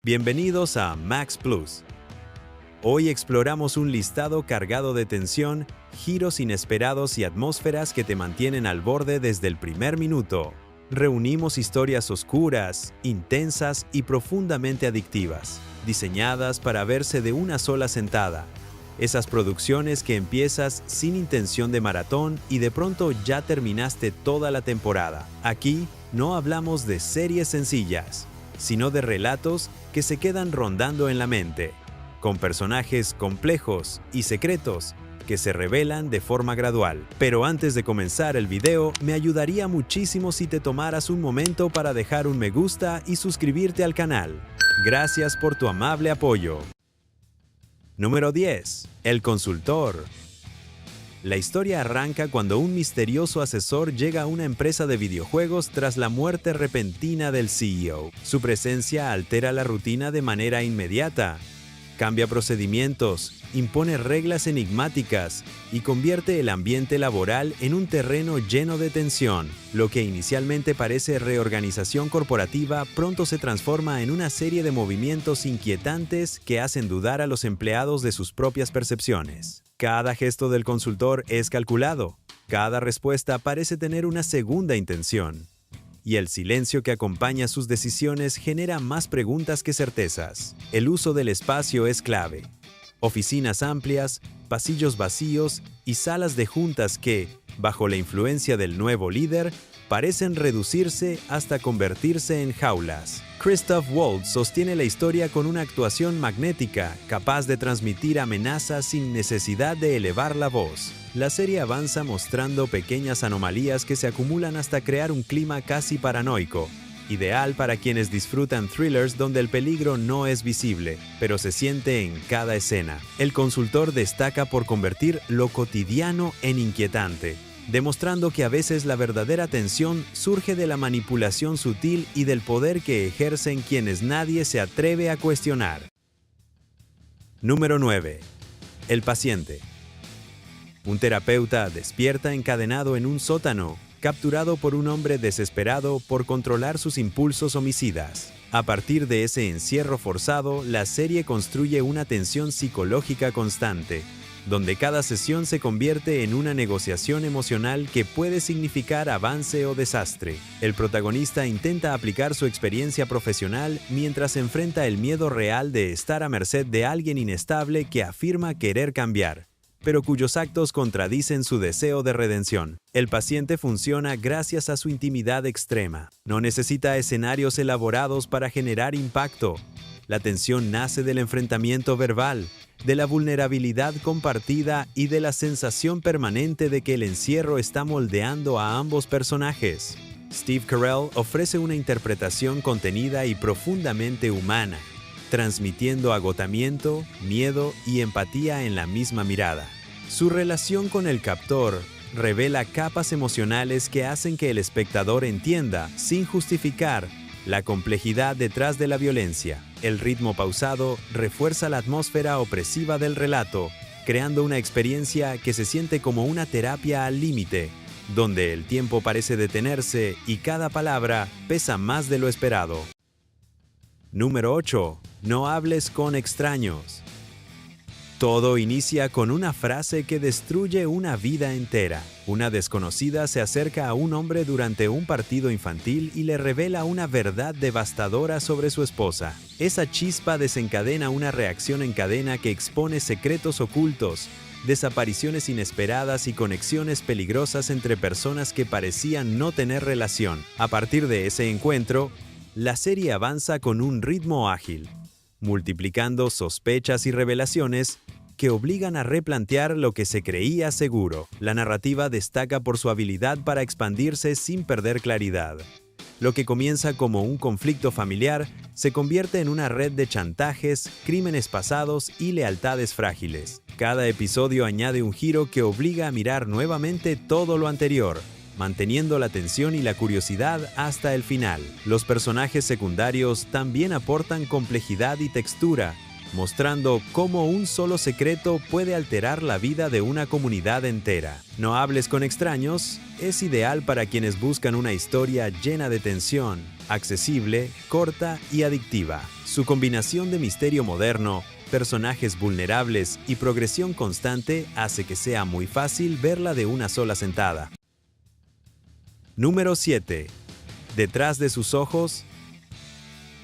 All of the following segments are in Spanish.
Bienvenidos a Max Plus. Hoy exploramos un listado cargado de tensión, giros inesperados y atmósferas que te mantienen al borde desde el primer minuto. Reunimos historias oscuras, intensas y profundamente adictivas, diseñadas para verse de una sola sentada. Esas producciones que empiezas sin intención de maratón y de pronto ya terminaste toda la temporada. Aquí no hablamos de series sencillas, sino de relatos que se quedan rondando en la mente, con personajes complejos y secretos que se revelan de forma gradual. Pero antes de comenzar el video, me ayudaría muchísimo si te tomaras un momento para dejar un me gusta y suscribirte al canal. Gracias por tu amable apoyo. Número 10. El consultor. La historia arranca cuando un misterioso asesor llega a una empresa de videojuegos tras la muerte repentina del CEO. Su presencia altera la rutina de manera inmediata, cambia procedimientos, impone reglas enigmáticas y convierte el ambiente laboral en un terreno lleno de tensión. Lo que inicialmente parece reorganización corporativa pronto se transforma en una serie de movimientos inquietantes que hacen dudar a los empleados de sus propias percepciones. Cada gesto del consultor es calculado, cada respuesta parece tener una segunda intención, y el silencio que acompaña sus decisiones genera más preguntas que certezas. El uso del espacio es clave. Oficinas amplias, pasillos vacíos y salas de juntas que, bajo la influencia del nuevo líder, parecen reducirse hasta convertirse en jaulas. Christoph Waltz sostiene la historia con una actuación magnética, capaz de transmitir amenazas sin necesidad de elevar la voz. La serie avanza mostrando pequeñas anomalías que se acumulan hasta crear un clima casi paranoico, ideal para quienes disfrutan thrillers donde el peligro no es visible, pero se siente en cada escena. El consultor destaca por convertir lo cotidiano en inquietante, demostrando que a veces la verdadera tensión surge de la manipulación sutil y del poder que ejercen quienes nadie se atreve a cuestionar. Número 9. El paciente. Un terapeuta despierta encadenado en un sótano, capturado por un hombre desesperado por controlar sus impulsos homicidas. A partir de ese encierro forzado, la serie construye una tensión psicológica constante, donde cada sesión se convierte en una negociación emocional que puede significar avance o desastre. El protagonista intenta aplicar su experiencia profesional mientras enfrenta el miedo real de estar a merced de alguien inestable que afirma querer cambiar, pero cuyos actos contradicen su deseo de redención. El paciente funciona gracias a su intimidad extrema. No necesita escenarios elaborados para generar impacto. La tensión nace del enfrentamiento verbal, de la vulnerabilidad compartida y de la sensación permanente de que el encierro está moldeando a ambos personajes. Steve Carell ofrece una interpretación contenida y profundamente humana, transmitiendo agotamiento, miedo y empatía en la misma mirada. Su relación con el captor revela capas emocionales que hacen que el espectador entienda, sin justificar, la complejidad detrás de la violencia. El ritmo pausado refuerza la atmósfera opresiva del relato, creando una experiencia que se siente como una terapia al límite, donde el tiempo parece detenerse y cada palabra pesa más de lo esperado. Número 8. No hables con extraños. Todo inicia con una frase que destruye una vida entera. Una desconocida se acerca a un hombre durante un partido infantil y le revela una verdad devastadora sobre su esposa. Esa chispa desencadena una reacción en cadena que expone secretos ocultos, desapariciones inesperadas y conexiones peligrosas entre personas que parecían no tener relación. A partir de ese encuentro, la serie avanza con un ritmo ágil, multiplicando sospechas y revelaciones que obligan a replantear lo que se creía seguro. La narrativa destaca por su habilidad para expandirse sin perder claridad. Lo que comienza como un conflicto familiar se convierte en una red de chantajes, crímenes pasados y lealtades frágiles. Cada episodio añade un giro que obliga a mirar nuevamente todo lo anterior, manteniendo la tensión y la curiosidad hasta el final. Los personajes secundarios también aportan complejidad y textura, mostrando cómo un solo secreto puede alterar la vida de una comunidad entera. No hables con extraños es ideal para quienes buscan una historia llena de tensión, accesible, corta y adictiva. Su combinación de misterio moderno, personajes vulnerables y progresión constante hace que sea muy fácil verla de una sola sentada. Número 7. Detrás de sus ojos.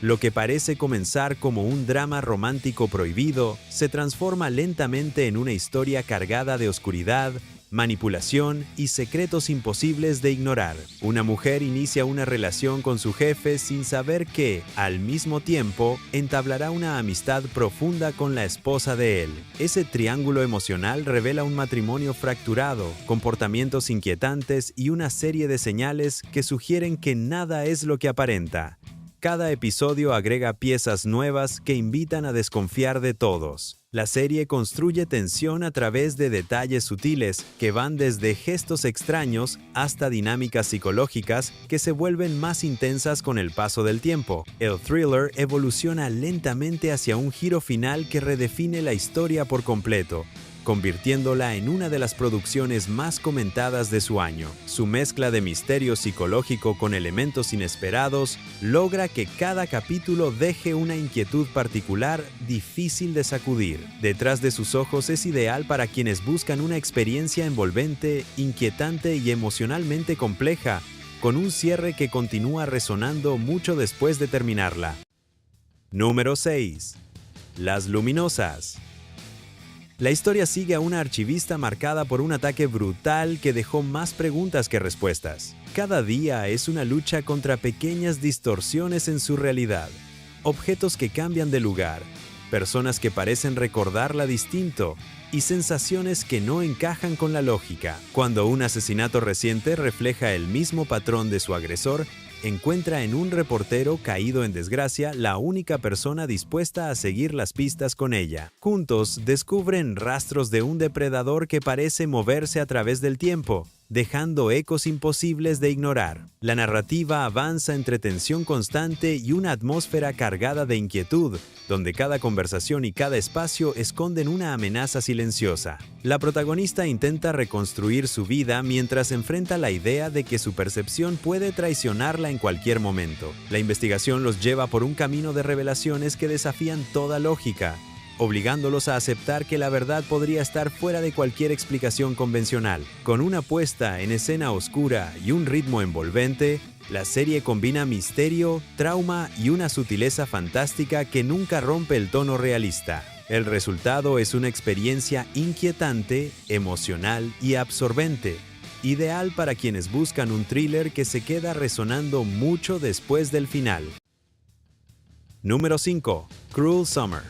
Lo que parece comenzar como un drama romántico prohibido se transforma lentamente en una historia cargada de oscuridad, manipulación y secretos imposibles de ignorar. Una mujer inicia una relación con su jefe sin saber que, al mismo tiempo, entablará una amistad profunda con la esposa de él. Ese triángulo emocional revela un matrimonio fracturado, comportamientos inquietantes y una serie de señales que sugieren que nada es lo que aparenta. Cada episodio agrega piezas nuevas que invitan a desconfiar de todos. La serie construye tensión a través de detalles sutiles que van desde gestos extraños hasta dinámicas psicológicas que se vuelven más intensas con el paso del tiempo. El thriller evoluciona lentamente hacia un giro final que redefine la historia por completo, convirtiéndola en una de las producciones más comentadas de su año. Su mezcla de misterio psicológico con elementos inesperados logra que cada capítulo deje una inquietud particular difícil de sacudir. Detrás de sus ojos es ideal para quienes buscan una experiencia envolvente, inquietante y emocionalmente compleja, con un cierre que continúa resonando mucho después de terminarla. Número 6. Las luminosas. La historia sigue a una archivista marcada por un ataque brutal que dejó más preguntas que respuestas. Cada día es una lucha contra pequeñas distorsiones en su realidad, objetos que cambian de lugar, personas que parecen recordarla distinto y sensaciones que no encajan con la lógica. Cuando un asesinato reciente refleja el mismo patrón de su agresor, encuentra en un reportero caído en desgracia la única persona dispuesta a seguir las pistas con ella. Juntos descubren rastros de un depredador que parece moverse a través del tiempo, dejando ecos imposibles de ignorar. La narrativa avanza entre tensión constante y una atmósfera cargada de inquietud, donde cada conversación y cada espacio esconden una amenaza silenciosa. La protagonista intenta reconstruir su vida mientras enfrenta la idea de que su percepción puede traicionarla en cualquier momento. La investigación los lleva por un camino de revelaciones que desafían toda lógica, obligándolos a aceptar que la verdad podría estar fuera de cualquier explicación convencional. Con una puesta en escena oscura y un ritmo envolvente, la serie combina misterio, trauma y una sutileza fantástica que nunca rompe el tono realista. El resultado es una experiencia inquietante, emocional y absorbente, ideal para quienes buscan un thriller que se queda resonando mucho después del final. Número 5. Cruel Summer.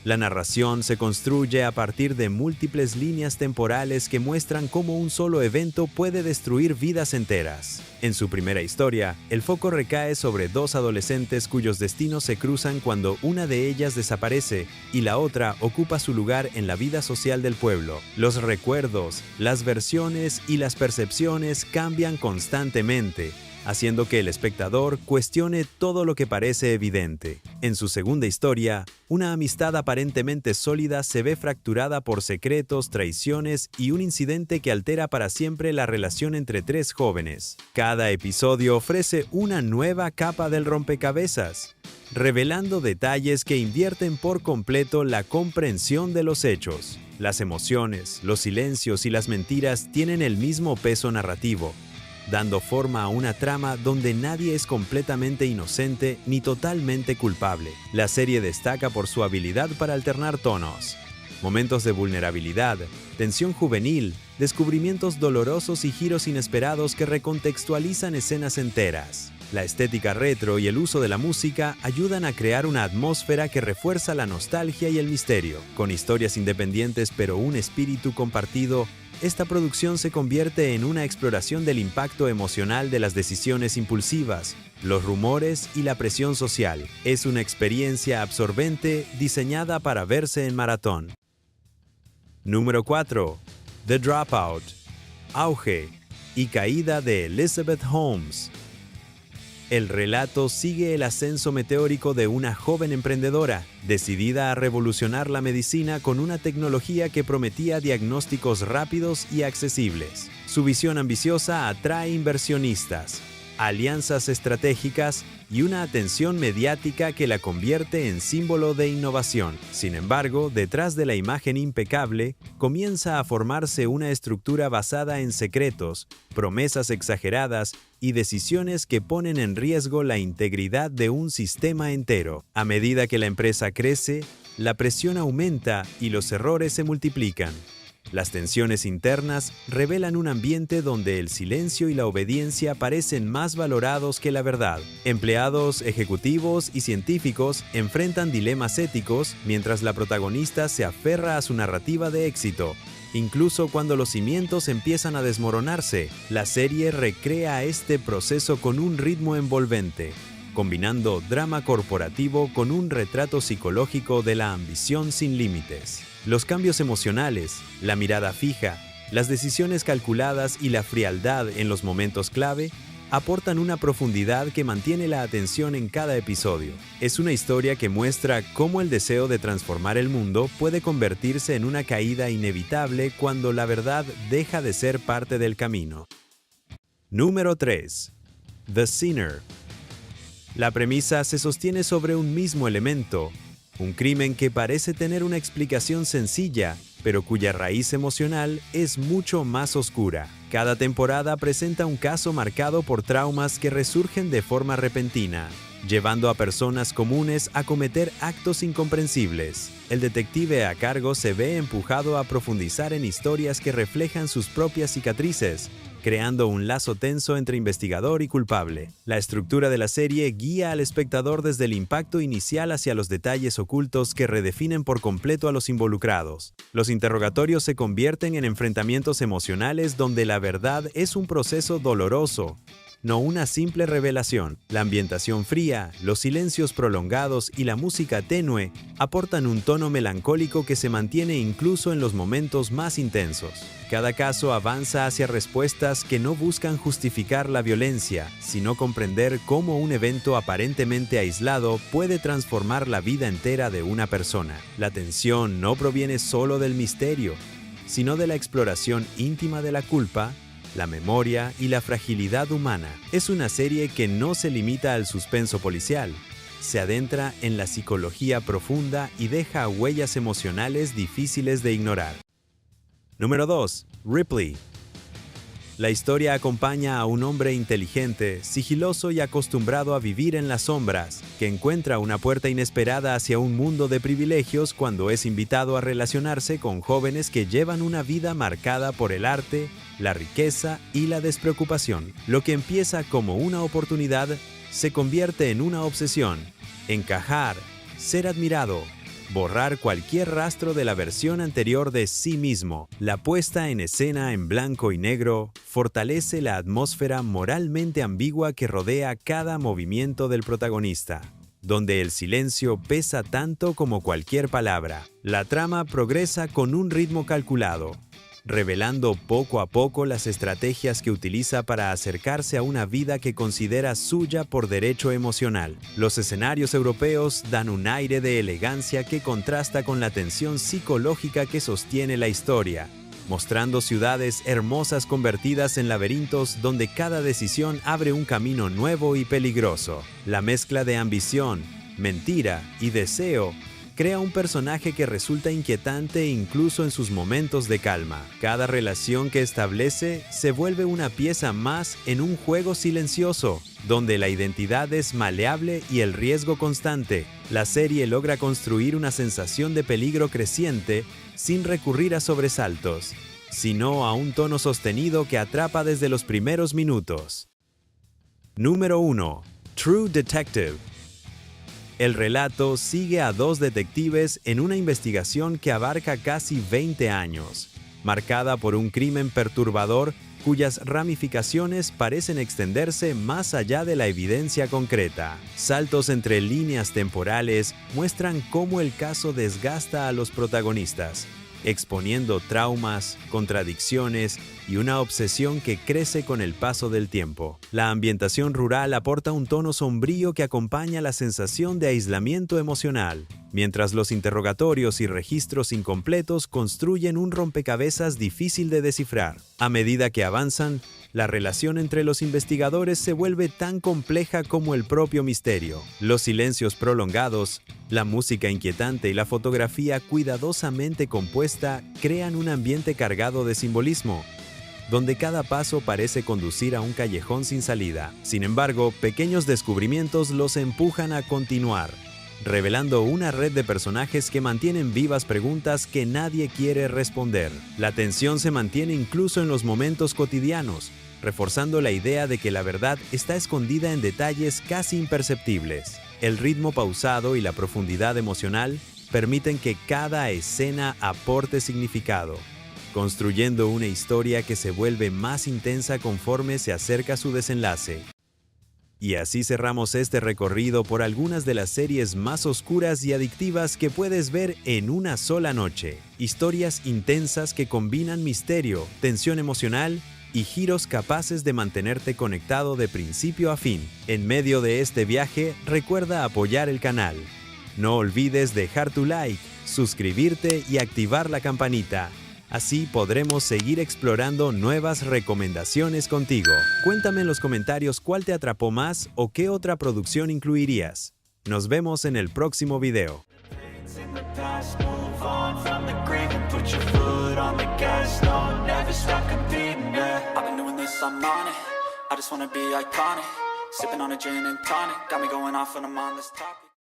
La narración se construye a partir de múltiples líneas temporales que muestran cómo un solo evento puede destruir vidas enteras. En su primera historia, el foco recae sobre dos adolescentes cuyos destinos se cruzan cuando una de ellas desaparece y la otra ocupa su lugar en la vida social del pueblo. Los recuerdos, las versiones y las percepciones cambian constantemente, haciendo que el espectador cuestione todo lo que parece evidente. En su segunda historia, una amistad aparentemente sólida se ve fracturada por secretos, traiciones y un incidente que altera para siempre la relación entre tres jóvenes. Cada episodio ofrece una nueva capa del rompecabezas, revelando detalles que invierten por completo la comprensión de los hechos. Las emociones, los silencios y las mentiras tienen el mismo peso narrativo, dando forma a una trama donde nadie es completamente inocente ni totalmente culpable. La serie destaca por su habilidad para alternar tonos, momentos de vulnerabilidad, tensión juvenil, descubrimientos dolorosos y giros inesperados que recontextualizan escenas enteras. La estética retro y el uso de la música ayudan a crear una atmósfera que refuerza la nostalgia y el misterio. Con historias independientes pero un espíritu compartido, esta producción se convierte en una exploración del impacto emocional de las decisiones impulsivas, los rumores y la presión social. Es una experiencia absorbente diseñada para verse en maratón. Número 4. The Dropout. Auge y caída de Elizabeth Holmes. El relato sigue el ascenso meteórico de una joven emprendedora, decidida a revolucionar la medicina con una tecnología que prometía diagnósticos rápidos y accesibles. Su visión ambiciosa atrae inversionistas, alianzas estratégicas y una atención mediática que la convierte en símbolo de innovación. Sin embargo, detrás de la imagen impecable, comienza a formarse una estructura basada en secretos, promesas exageradas y decisiones que ponen en riesgo la integridad de un sistema entero. A medida que la empresa crece, la presión aumenta y los errores se multiplican. Las tensiones internas revelan un ambiente donde el silencio y la obediencia parecen más valorados que la verdad. Empleados, ejecutivos y científicos enfrentan dilemas éticos mientras la protagonista se aferra a su narrativa de éxito. Incluso cuando los cimientos empiezan a desmoronarse, la serie recrea este proceso con un ritmo envolvente, combinando drama corporativo con un retrato psicológico de la ambición sin límites. Los cambios emocionales, la mirada fija, las decisiones calculadas y la frialdad en los momentos clave aportan una profundidad que mantiene la atención en cada episodio. Es una historia que muestra cómo el deseo de transformar el mundo puede convertirse en una caída inevitable cuando la verdad deja de ser parte del camino. Número 3. The Sinner. La premisa se sostiene sobre un mismo elemento, un crimen que parece tener una explicación sencilla, pero cuya raíz emocional es mucho más oscura. Cada temporada presenta un caso marcado por traumas que resurgen de forma repentina, llevando a personas comunes a cometer actos incomprensibles. El detective a cargo se ve empujado a profundizar en historias que reflejan sus propias cicatrices, creando un lazo tenso entre investigador y culpable. La estructura de la serie guía al espectador desde el impacto inicial hacia los detalles ocultos que redefinen por completo a los involucrados. Los interrogatorios se convierten en enfrentamientos emocionales donde la verdad es un proceso doloroso, no una simple revelación. La ambientación fría, los silencios prolongados y la música tenue aportan un tono melancólico que se mantiene incluso en los momentos más intensos. Cada caso avanza hacia respuestas que no buscan justificar la violencia, sino comprender cómo un evento aparentemente aislado puede transformar la vida entera de una persona. La tensión no proviene solo del misterio, sino de la exploración íntima de la culpa, la memoria y la fragilidad humana. Es una serie que no se limita al suspenso policial, se adentra en la psicología profunda y deja huellas emocionales difíciles de ignorar. Número 2. Ripley. La historia acompaña a un hombre inteligente, sigiloso y acostumbrado a vivir en las sombras, que encuentra una puerta inesperada hacia un mundo de privilegios cuando es invitado a relacionarse con jóvenes que llevan una vida marcada por el arte, la riqueza y la despreocupación. Lo que empieza como una oportunidad se convierte en una obsesión. Encajar, ser admirado, borrar cualquier rastro de la versión anterior de sí mismo. La puesta en escena en blanco y negro fortalece la atmósfera moralmente ambigua que rodea cada movimiento del protagonista, donde el silencio pesa tanto como cualquier palabra. La trama progresa con un ritmo calculado, revelando poco a poco las estrategias que utiliza para acercarse a una vida que considera suya por derecho emocional. Los escenarios europeos dan un aire de elegancia que contrasta con la tensión psicológica que sostiene la historia, mostrando ciudades hermosas convertidas en laberintos donde cada decisión abre un camino nuevo y peligroso. La mezcla de ambición, mentira y deseo crea un personaje que resulta inquietante incluso en sus momentos de calma. Cada relación que establece se vuelve una pieza más en un juego silencioso, donde la identidad es maleable y el riesgo constante. La serie logra construir una sensación de peligro creciente sin recurrir a sobresaltos, sino a un tono sostenido que atrapa desde los primeros minutos. Número 1. True Detective. El relato sigue a dos detectives en una investigación que abarca casi 20 años, marcada por un crimen perturbador cuyas ramificaciones parecen extenderse más allá de la evidencia concreta. Saltos entre líneas temporales muestran cómo el caso desgasta a los protagonistas, exponiendo traumas, contradicciones y una obsesión que crece con el paso del tiempo. La ambientación rural aporta un tono sombrío que acompaña la sensación de aislamiento emocional, mientras los interrogatorios y registros incompletos construyen un rompecabezas difícil de descifrar. A medida que avanzan, la relación entre los investigadores se vuelve tan compleja como el propio misterio. Los silencios prolongados, la música inquietante y la fotografía cuidadosamente compuesta crean un ambiente cargado de simbolismo, donde cada paso parece conducir a un callejón sin salida. Sin embargo, pequeños descubrimientos los empujan a continuar, revelando una red de personajes que mantienen vivas preguntas que nadie quiere responder. La tensión se mantiene incluso en los momentos cotidianos, reforzando la idea de que la verdad está escondida en detalles casi imperceptibles. El ritmo pausado y la profundidad emocional permiten que cada escena aporte significado, construyendo una historia que se vuelve más intensa conforme se acerca a su desenlace. Y así cerramos este recorrido por algunas de las series más oscuras y adictivas que puedes ver en una sola noche. Historias intensas que combinan misterio, tensión emocional y giros capaces de mantenerte conectado de principio a fin. En medio de este viaje, recuerda apoyar el canal. No olvides dejar tu like, suscribirte y activar la campanita. Así podremos seguir explorando nuevas recomendaciones contigo. Cuéntame en los comentarios cuál te atrapó más o qué otra producción incluirías. Nos vemos en el próximo video.